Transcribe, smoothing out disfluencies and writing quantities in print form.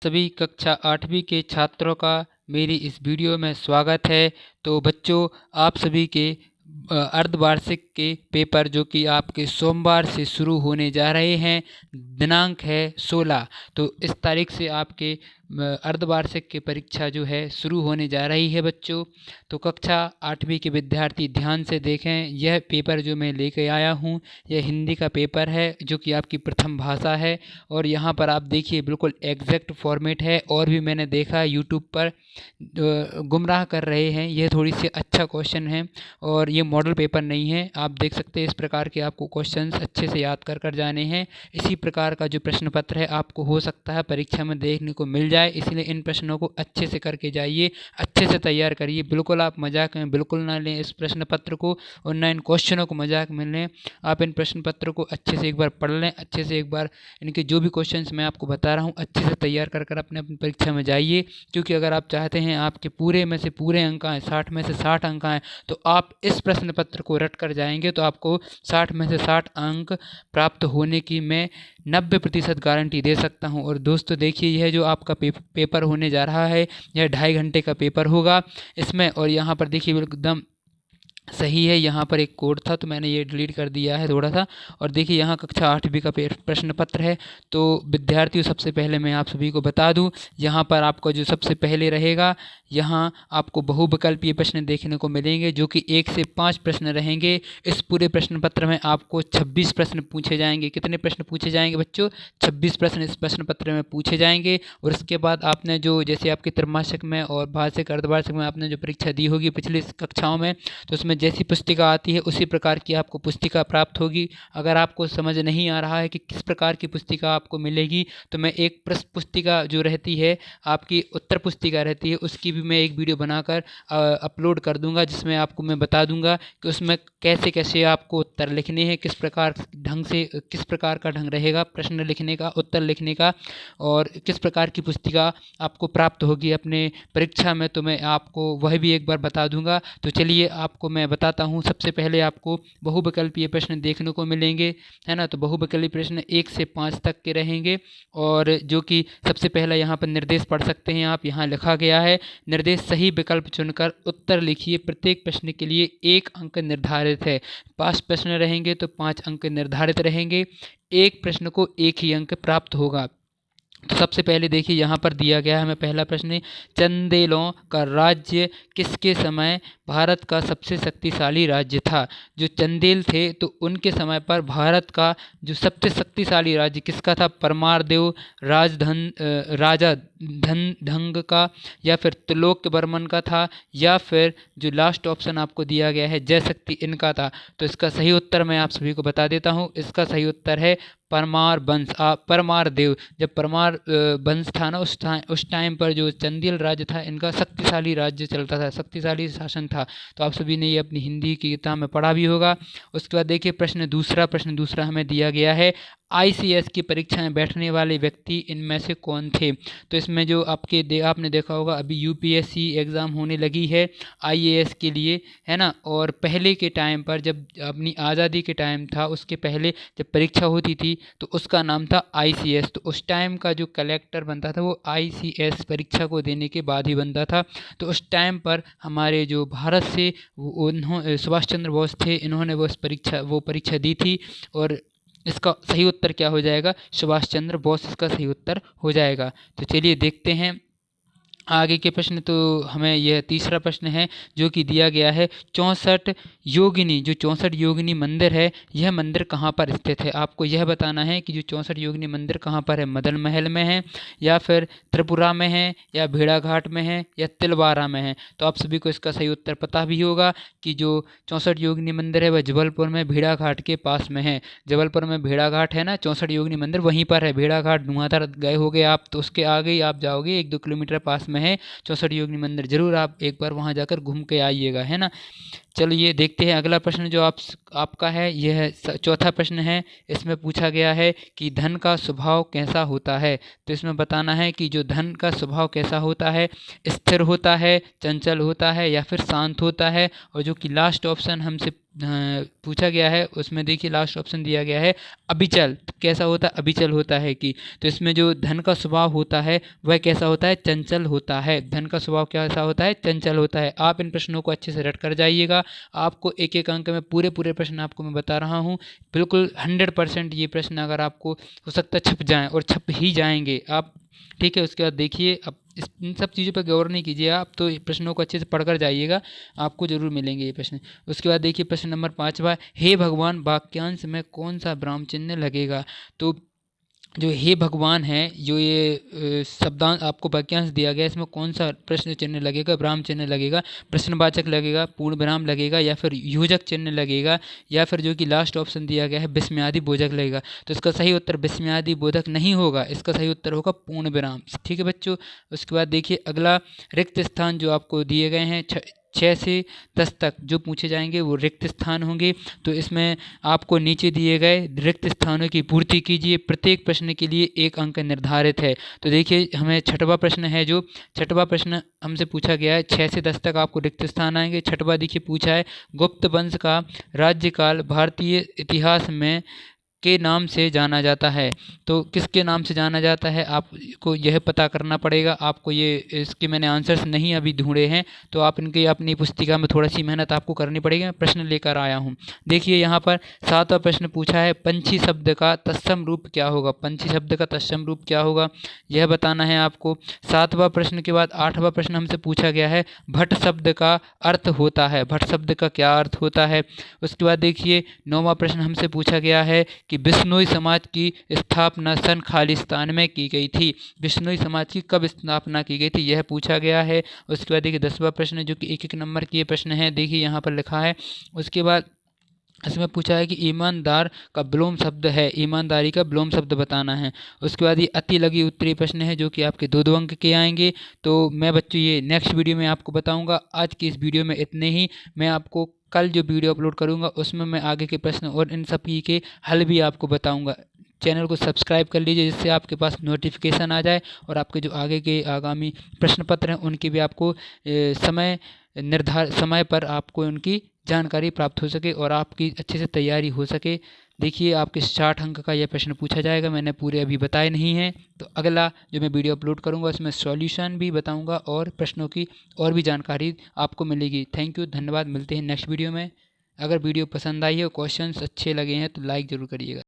सभी कक्षा 8वीं के छात्रों का मेरी इस वीडियो में स्वागत है। तो बच्चों, आप सभी के अर्धवार्षिक के पेपर जो कि आपके सोमवार से शुरू होने जा रहे हैं, दिनांक है 16। तो इस तारीख से आपके अर्धवार्षिक की परीक्षा जो है शुरू होने जा रही है बच्चों। तो कक्षा 8वीं के विद्यार्थी ध्यान से देखें, यह पेपर जो मैं लेके आया हूँ यह हिंदी का पेपर है जो कि आपकी प्रथम भाषा है। और यहाँ पर आप देखिए बिल्कुल एग्जैक्ट फॉर्मेट है। और भी मैंने देखा यूट्यूब पर गुमराह कर रहे हैं, यह थोड़ी सी अच्छा क्वेश्चन है और ये मॉडल पेपर नहीं है। आप देख सकते हैं इस प्रकार के आपको क्वेश्चंस अच्छे से याद कर जाने हैं। इसी प्रकार का जो प्रश्न पत्र है आपको हो सकता है परीक्षा में देखने को मिल जाए, इसलिए इन प्रश्नों को अच्छे से करके जाइए, अच्छे से तैयार करिए। बिल्कुल आप मजाक में बिल्कुल ना लें इस प्रश्न पत्र को और ना इन क्वेश्चनों को मजाक में लें। आप इन प्रश्न पत्र को अच्छे से एक बार पढ़ लें, अच्छे से एक बार इनके जो भी क्वेश्चंस मैं आपको बता रहा हूँ अच्छे से तैयार कर अपने अपनी परीक्षा में जाइए। क्योंकि अगर आप चाहते हैं आपके पूरे में से पूरे अंक आएँ, 60 में से 60 अंक आएँ, तो आप इस प्रश्न पत्र को रट कर जाएंगे तो आपको 60 में से 60 अंक प्राप्त होने की मैं 90% गारंटी दे सकता हूं। और दोस्तों देखिए, यह जो आपका पेपर होने जा रहा है यह 2.5 घंटे का पेपर होगा इसमें। और यहाँ पर देखिए एकदम सही है, यहाँ पर एक कोड था तो मैंने ये डिलीट कर दिया है थोड़ा सा। और देखिए यहाँ कक्षा 8वीं का प्रश्न पत्र है। तो विद्यार्थियों, सबसे पहले मैं आप सभी को बता दूं, यहाँ पर आपका जो सबसे पहले रहेगा, यहाँ आपको बहुविकल्पीय प्रश्न देखने को मिलेंगे जो कि 1 से 5 प्रश्न रहेंगे। इस पूरे प्रश्न पत्र में आपको 26 प्रश्न पूछे जाएंगे। कितने प्रश्न पूछे जाएंगे बच्चों? 26 प्रश्न इस प्रश्न पत्र में पूछे जाएंगे। और इसके बाद आपने जो जैसे आपके त्रैमासिक में और वार्षिक अर्धवार्षिक में आपने जो परीक्षा दी होगी पिछली कक्षाओं में, तो उसमें जैसी पुस्तिका आती है उसी प्रकार की आपको पुस्तिका प्राप्त होगी। अगर आपको समझ नहीं आ रहा है कि किस प्रकार की पुस्तिका आपको मिलेगी, तो मैं एक प्रश्न पुस्तिका जो रहती है आपकी उत्तर पुस्तिका रहती है, उसकी भी मैं एक वीडियो बनाकर अपलोड कर दूंगा, जिसमें आपको मैं बता दूंगा कि उसमें कैसे कैसे आपको उत्तर लिखने हैं, किस प्रकार ढंग से, किस प्रकार का ढंग रहेगा प्रश्न लिखने का, उत्तर लिखने का, और किस प्रकार की पुस्तिका आपको प्राप्त होगी अपने परीक्षा में, तो मैं आपको वह भी एक बार बता दूंगा। तो चलिए आपको मैं बताता हूँ। सबसे पहले आपको बहुविकल्पीय प्रश्न देखने को मिलेंगे, है ना। तो बहुविकल्पीय प्रश्न 1 से 5 तक के रहेंगे। और जो कि सबसे पहला यहाँ पर निर्देश पढ़ सकते हैं आप, यहाँ लिखा गया है, निर्देश सही विकल्प चुनकर उत्तर लिखिए, प्रत्येक प्रश्न के लिए 1 अंक निर्धारित है। 5 प्रश्न रहेंगे तो 5 अंक निर्धारित रहेंगे, एक प्रश्न को 1 ही अंक प्राप्त होगा। तो सबसे पहले देखिए यहाँ पर दिया गया है हमें पहला प्रश्न, चंदेलों का राज्य किसके समय भारत का सबसे शक्तिशाली राज्य था? जो चंदेल थे तो उनके समय पर भारत का जो सबसे शक्तिशाली राज्य किसका था? परमारदेव राजा धनढंग का, या फिर त्रिलोक्य वर्मन का था, या फिर जो लास्ट ऑप्शन आपको दिया गया है जयशक्ति, इनका था। तो इसका सही उत्तर मैं आप सभी को बता देता हूँ। इसका सही उत्तर है परमार वंश, परमार देव। जब परमार वंश था ना, उस टाइम पर जो चंदेल राज्य था इनका शक्तिशाली राज्य चलता था, शक्तिशाली शासन था। तो आप सभी ने ये अपनी हिंदी की किताब में पढ़ा भी होगा। उसके बाद देखिए प्रश्न दूसरा हमें दिया गया है, ICS की परीक्षा में बैठने वाले व्यक्ति इनमें से कौन थे? तो इसमें जो आपने देखा होगा अभी UPSC एग्ज़ाम होने लगी है IAS के लिए, है ना। और पहले के टाइम पर जब अपनी आज़ादी के टाइम था, उसके पहले जब परीक्षा होती थी तो उसका नाम था ICS। तो उस टाइम का जो कलेक्टर बनता था वो ICS परीक्षा को देने के बाद ही बनता था। तो उस टाइम पर हमारे जो भारत से सुभाष चंद्र बोस थे, इन्होंने वो परीक्षा दी थी। और इसका सही उत्तर क्या हो जाएगा? सुभाष चंद्र बोस इसका सही उत्तर हो जाएगा। तो चलिए देखते हैं आगे के प्रश्न। तो हमें यह तीसरा प्रश्न है जो कि दिया गया है, 64 योगिनी, जो 64 योगिनी मंदिर है, यह मंदिर कहाँ पर स्थित है? आपको यह बताना है कि जो 64 योगिनी मंदिर कहाँ पर है, मदन महल में है, या फिर त्रिपुरा में है, या भेड़ाघाट में है, या तिलवारा में है। तो आप सभी को इसका सही उत्तर पता भी होगा कि जो 64 योगिनी मंदिर है वह जबलपुर में भेड़ाघाट के पास में है। जबलपुर में भेड़ाघाट है ना, 64 योगिनी मंदिर वहीं पर है। भेड़ाघाट धुआंधार गए होगे आप तो उसके आगे ही आप जाओगे, 1-2 किलोमीटर पास में है 64 योगिनी मंदिर। जरूर आप एक बार वहाँ जाकर घूम के आइएगा, है ना। चलिए देखते हैं अगला प्रश्न जो आपका है, यह है चौथा प्रश्न है। इसमें पूछा गया है कि धन का स्वभाव कैसा होता है। तो इसमें बताना है कि जो धन का स्वभाव कैसा होता है, स्थिर होता है, चंचल होता है या फिर शांत होता है। और जो कि लास्ट ऑप्शन हमसे पूछा गया है, उसमें देखिए लास्ट ऑप्शन दिया गया है अबिचल। कैसा होता है? अबिचल होता है कि। तो इसमें जो धन का स्वभाव होता है वह कैसा होता है? चंचल होता है। धन का स्वभाव कैसा होता है? चंचल होता है। आप इन प्रश्नों को अच्छे से रट कर जाइएगा। आपको एक एक अंक में पूरे पूरे प्रश्न आपको मैं बता रहा हूँ। बिल्कुल 100% ये प्रश्न अगर आपको हो सकता है छप जाएँ, और छप ही जाएंगे आप। ठीक है, उसके बाद देखिए अब इन सब चीज़ों पर गौर नहीं कीजिए आप, तो प्रश्नों को अच्छे से पढ़कर जाइएगा, आपको जरूर मिलेंगे ये प्रश्न। उसके बाद देखिए प्रश्न नंबर 5वां, हे भगवान वाक्यांश में कौन सा विराम चिन्ह लगेगा। तो जो हे भगवान है, जो ये शब्दांश आपको वाक्यांश दिया गया, इसमें कौन सा प्रश्न चिन्ह लगेगा, विराम चिन्ह लगेगा, प्रश्नवाचक लगेगा, पूर्ण विराम लगेगा, या फिर योजक चिन्ह लगेगा, या फिर जो कि लास्ट ऑप्शन दिया गया है विस्मयादि बोधक लगेगा। तो इसका सही उत्तर विस्मयादि बोधक नहीं होगा, इसका सही उत्तर होगा पूर्ण विराम। ठीक है बच्चों। उसके बाद देखिए अगला, रिक्त स्थान जो आपको दिए गए हैं 6 से 10 तक जो पूछे जाएंगे वो रिक्त स्थान होंगे। तो इसमें आपको नीचे दिए गए रिक्त स्थानों की पूर्ति कीजिए। प्रत्येक प्रश्न के लिए 1 अंक निर्धारित है। तो देखिए हमें छठवां प्रश्न है, जो छठवां प्रश्न हमसे पूछा गया है, 6 से 10 तक आपको रिक्त स्थान आएंगे। छठवां देखिए पूछा है, गुप्त वंश का राज्यकाल भारतीय इतिहास में के नाम से जाना जाता है। तो किसके नाम से जाना जाता है आपको यह पता करना पड़ेगा। आपको ये इसके मैंने आंसर्स नहीं अभी ढूंढे हैं, तो आप इनकी अपनी पुस्तिका में थोड़ा सी मेहनत आपको करनी पड़ेगी। मैं प्रश्न लेकर आया हूँ। देखिए यहाँ पर 7वां प्रश्न पूछा है, पंछी शब्द का तत्सम रूप क्या होगा। पंछी शब्द का तत्सम रूप क्या होगा यह बताना है आपको। 7वां प्रश्न के बाद 8वां प्रश्न हमसे पूछा गया है, भट्ट शब्द का अर्थ होता है। भट्ट शब्द का क्या अर्थ होता है। उसके बाद देखिए 9वां प्रश्न हमसे पूछा गया है कि बिश्नोई समाज की स्थापना सन खालिस्तान में की गई थी। बिश्नोई समाज की कब स्थापना की गई थी यह पूछा गया है। उसके बाद देखिए 10वां प्रश्न, जो कि 1-1 नंबर के प्रश्न है, देखिए यहाँ पर लिखा है। उसके बाद इसमें पूछा है कि ईमानदार का विलोम शब्द है, ईमानदारी का विलोम शब्द बताना है। उसके बाद ये अति लघु उत्तरीय प्रश्न है, जो कि आपके 2-2 अंक के आएंगे। तो मैं बच्चों ये नेक्स्ट वीडियो में आपको बताऊंगा। आज की इस वीडियो में इतने ही। मैं आपको कल जो वीडियो अपलोड करूंगा उसमें मैं आगे के प्रश्न और इन सभी के हल भी आपको बताऊंगा। चैनल को सब्सक्राइब कर लीजिए, जिससे आपके पास नोटिफिकेशन आ जाए, और आपके जो आगे के आगामी प्रश्न पत्र हैं उनकी भी आपको समय पर आपको उनकी जानकारी प्राप्त हो सके और आपकी अच्छे से तैयारी हो सके। देखिए आपके 60 अंक का यह प्रश्न पूछा जाएगा, मैंने पूरे अभी बताए नहीं हैं। तो अगला जो मैं वीडियो अपलोड करूंगा उसमें सॉल्यूशन भी बताऊंगा और प्रश्नों की और भी जानकारी आपको मिलेगी। थैंक यू, धन्यवाद। मिलते हैं नेक्स्ट वीडियो में। अगर वीडियो पसंद आई हो, क्वेश्चंस अच्छे लगे हैं तो लाइक ज़रूर करिएगा।